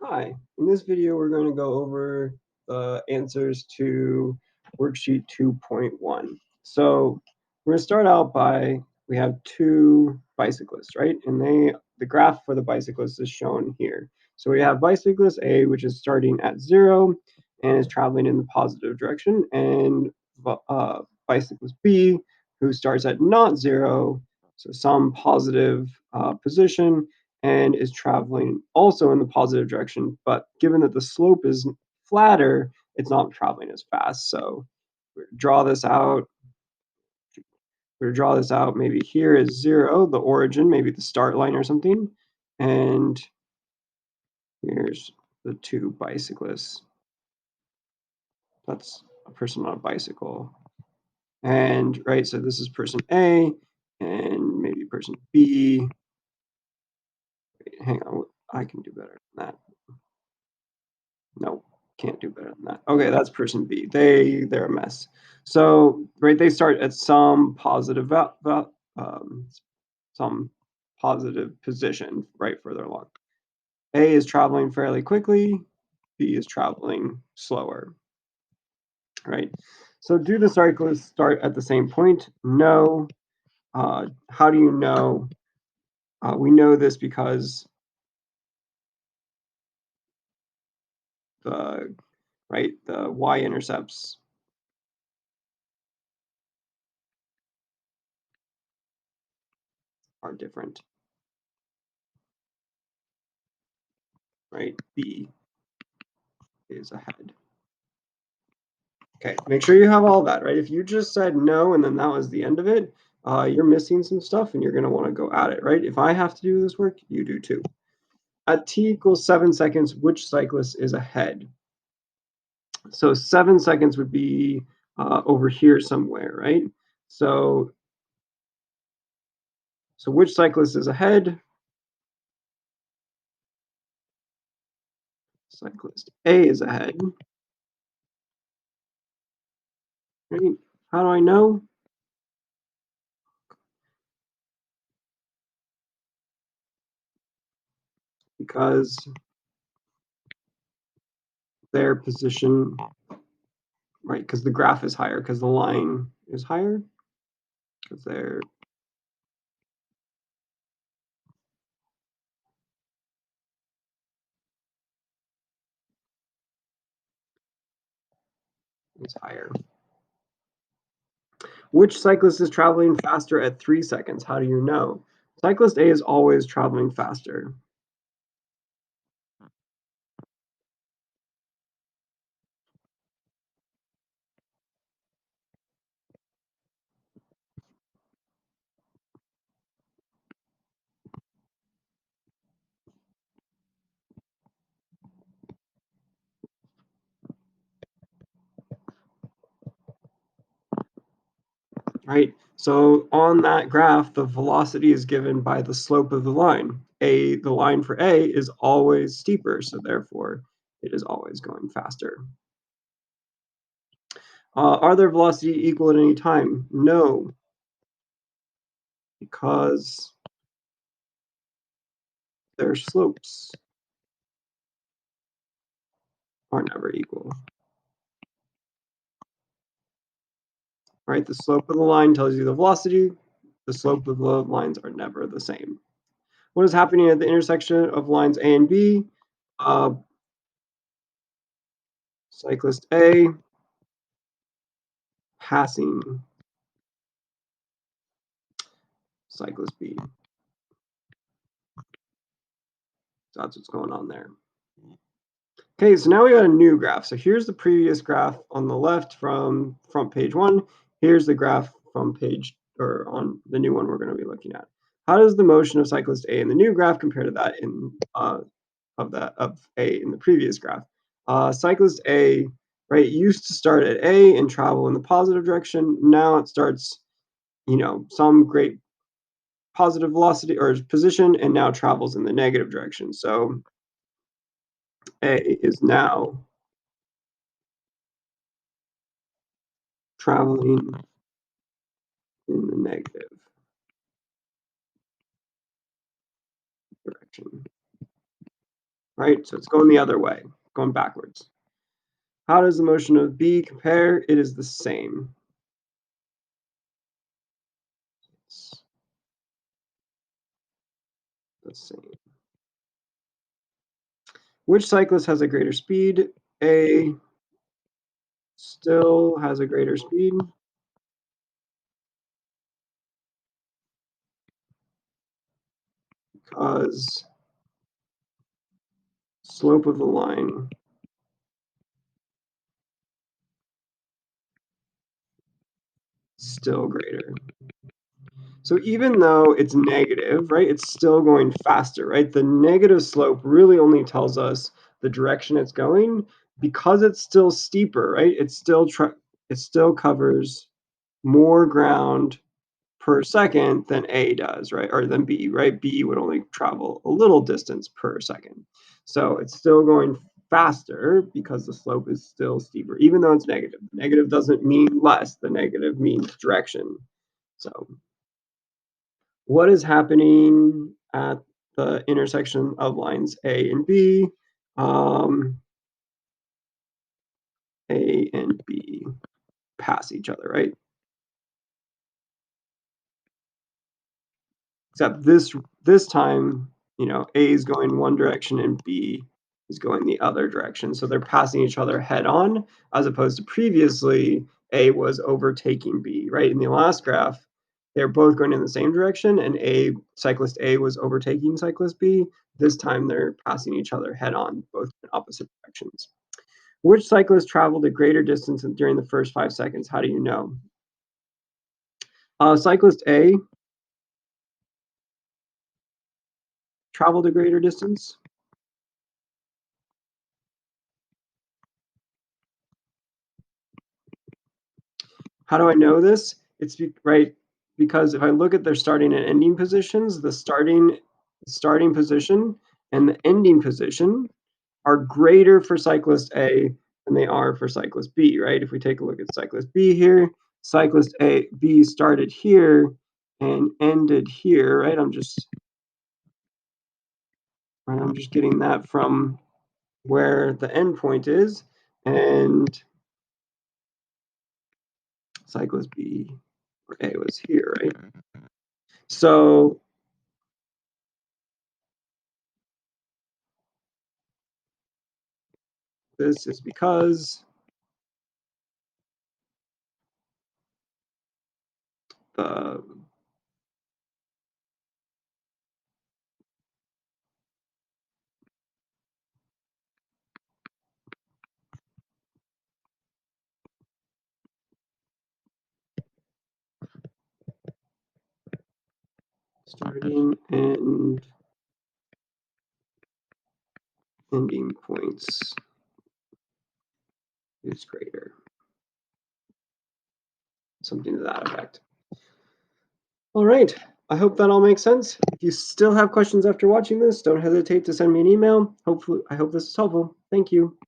Hi, in this video we're going to go over the answers to Worksheet 2.1. So we're going to start out by, we have two bicyclists, right? And the graph for the bicyclist is shown here. So we have bicyclist A, which is starting at 0 and is traveling in the positive direction, and bicyclist B, who starts at not 0, so some positive position, and is traveling also in the positive direction, but given that the slope is flatter, it's not traveling as fast. So we're gonna draw this out. Maybe here is 0, the origin, maybe the start line or something. And here's the two bicyclists. That's a person on a bicycle. And right, so this is person A and maybe person B. Wait, hang on, I can do better than that. No, can't do better than that. Okay, that's person B. They're a mess. So right, they start at some positive some positive position right further along. A is traveling fairly quickly. B is traveling slower. Right. So do the cyclists start at the same point? No. How do you know? We know this because the the y-intercepts are different. Right? B is ahead. Okay, make sure you have all that, right? If you just said no and then that was the end of it, you're missing some stuff and you're going to want to go at it, right? If I have to do this work, you do too. At t equals 7 seconds, which cyclist is ahead? So 7 seconds would be over here somewhere, right? So which cyclist is ahead? Cyclist A is ahead. Right? How do I know? Because their position, right? Because the graph is higher, because the line is higher, because they're is higher. Which cyclist is traveling faster at 3 seconds? How do you know? Cyclist A is always traveling faster. Right? So on that graph, the velocity is given by the slope of the line. The line for A is always steeper, so therefore it is always going faster. Are their velocity equal at any time? No, because their slopes are never equal. Right? The slope of the line tells you the velocity. The slope of the lines are never the same. What is happening at the intersection of lines A and B? Uh, cyclist A passing cyclist B. So that's what's going on there. Okay, so now we got a new graph. So here's the previous graph on the left from front page 1. Here's the graph from page, or on the new one we're going to be looking at. How does the motion of cyclist A in the new graph compare to that of A in the previous graph? Cyclist A, right, used to start at A and travel in the positive direction. Now it starts, some great positive velocity or position, and now travels in the negative direction. So A is now traveling in the negative direction. right? So it's going the other way, going backwards. How does the motion of B compare? It is the same. It's the same. Which cyclist has a greater speed? A still has a greater speed because slope of the line still greater. So even though it's negative, right, it's still going faster, right? The negative slope really only tells us the direction it's going because it's still steeper, right? It still covers more ground per second than A does, right? Or than B, right? B would only travel a little distance per second. So it's still going faster because the slope is still steeper, even though it's negative. Negative doesn't mean less, the negative means direction. So what is happening at the intersection of lines A and B? Um, A and B pass each other, right? Except this time, A is going one direction and B is going the other direction. So they're passing each other head on, as opposed to previously A was overtaking B, right? In the last graph, they're both going in the same direction and cyclist A was overtaking cyclist B. This time they're passing each other head on, both in opposite directions. Which cyclist traveled a greater distance during the first 5 seconds? How do you know? Cyclist A traveled a greater distance. How do I know this? Right, because if I look at their starting and ending positions, the starting position and the ending position are greater for cyclist A than they are for cyclist B, right? If we take a look at cyclist B here, cyclist B started here and ended here, right? I'm just getting that from where the end point is, and cyclist B or A was here, right? So this is because the starting and ending points is greater. Something to that effect. All right. I hope that all makes sense. If you still have questions after watching this, don't hesitate to send me an email. I hope this is helpful. Thank you.